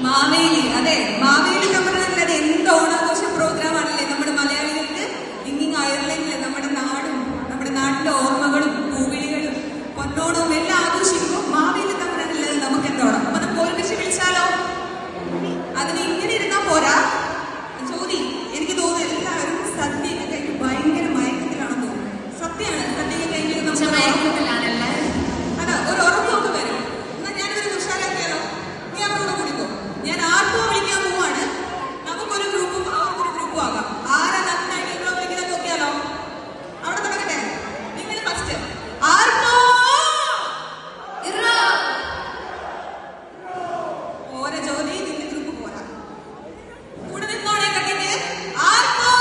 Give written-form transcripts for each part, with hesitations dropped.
മാവേലി, അതെ, മാവേലി കമ്പനിയിൽ അത് എന്ത് ഓണാഘോഷ പ്രോഗ്രാം ആണല്ലേ നമ്മുടെ മലയാളികൾക്ക്. ഇന്നിങ് അയർലൻഡില് നമ്മുടെ നാടും നമ്മുടെ നാട്ടിലെ ഓർമ്മകളും പൂവിളികളും പൊന്നോണവും എല്ലാം ആഘോഷിക്കുമ്പോൾ മാവേലി കമ്പനിയിൽ നമുക്ക് എന്തോണം. അപ്പൊ നമുക്ക് ഒരുമിച്ച് വിളിച്ചാലോ? അതിന് ഇങ്ങനെ ഇരുന്നാ പോരാ. ജോലി, എനിക്ക് തോന്നുന്നു എല്ലാവരും സദ്യയൊക്കെ കഴിഞ്ഞ് ഭയങ്കര മയക്കത്തിലാണെന്ന് തോന്നുന്നു. സത്യമാണ്, സദ്യയൊക്കെ കഴിഞ്ഞ് അതാ ഒരു ഉറക്കമൊക്കെ വരും. എന്നാൽ ഞാനൊരു കുശാലാക്കിയാലോ? നീ അവരോട് കൂടിക്കോ. ഞാൻ ആർക്കോ വിളിക്കാൻ പോവാണ്. നമുക്കൊരു ഗ്രൂപ്പും അവർക്കൊരു ഗ്രൂപ്പും ആകാം. ആരാ നന്നായിട്ട് വിളിക്കുന്നത് നോക്കിയാലോ? അവിടെ തുടങ്ങട്ടെ. നിങ്ങൾ ഫസ്റ്റ്. ആർക്കോ ഓരോ ജോലി നിന്റെ ഗ്രൂപ്പ് പോരാ. കൂടെ നിന്നോടെ കണ്ടിട്ട് ആർക്കോ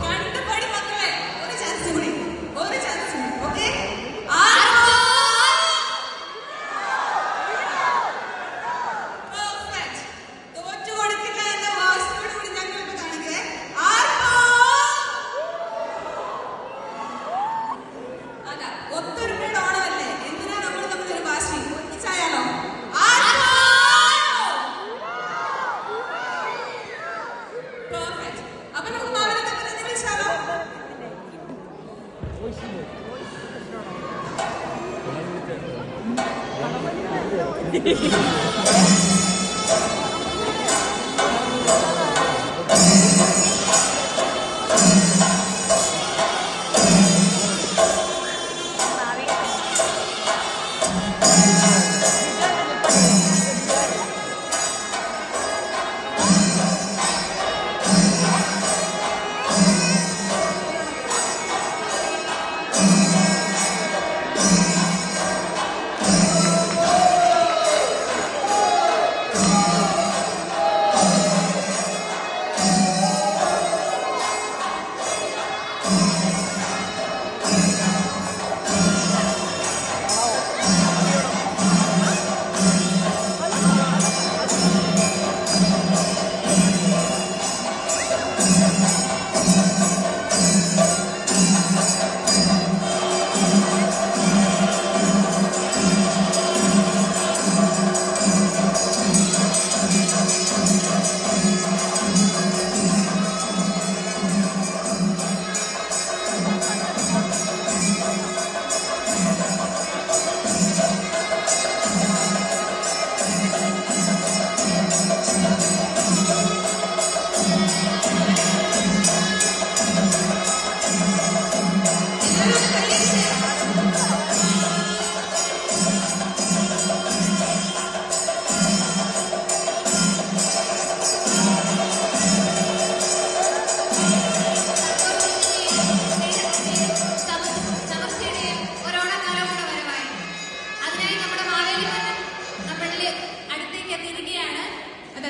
കണ്ടുപടി മക്കളെ. ഒരു ചാൻസ് കൂടി, ഒരു ചാൻസ് കൂടി. ഓക്കെ, തോറ്റു കൊടുക്കില്ല എന്ന വാശിയോട് കൂടി ഞങ്ങൾക്ക് കാണിക്കേ. ആർക്കോ അതാ ഒത്തൊരുമയുടെ ഓണമല്ലേ, എന്തിനാ നമ്മൾ തമ്മിലൊരു വാശി? ഒന്നിച്ചായാലോ? പെർഫെക്റ്റ്. അപ്പൊ നമുക്ക് മാവേലി കമ്പനി വിളിച്ചാലോ?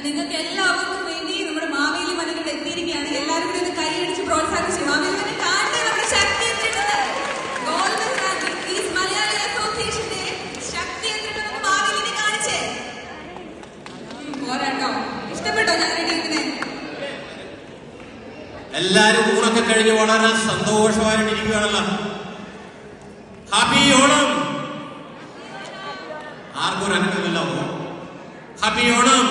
നിങ്ങൾക്ക് എല്ലാവർക്കും വേണ്ടി നമ്മുടെ മാവേലി മനകൾ എത്തിയിരിക്കുകയാണ്. എല്ലാവരും കൂടി ഒന്ന് കൈയടിച്ച് പ്രോത്സാഹിപ്പിച്ച് മാവേലി മന കാണട്ടെ. നമ്മുടെ ശക്തി മലയാളി അസോസിയേഷന്റെ ശക്തി എന്നിട്ട് മാവേലിനെ കാണിച്ചേ. പോരാട്ടോ, ഇഷ്ടപ്പെട്ടോ ഞാൻ ഇരിക്കുന്നത്? എല്ലാരും ഊണൊക്കെ കഴിഞ്ഞ് വളരെ സന്തോഷമായിട്ടിരിക്കുകയാണല്ലോ. ഹാപ്പി ഓണം. ആർക്കും ഒരു അനുഭവമില്ല. ഹാപ്പി ഓണം.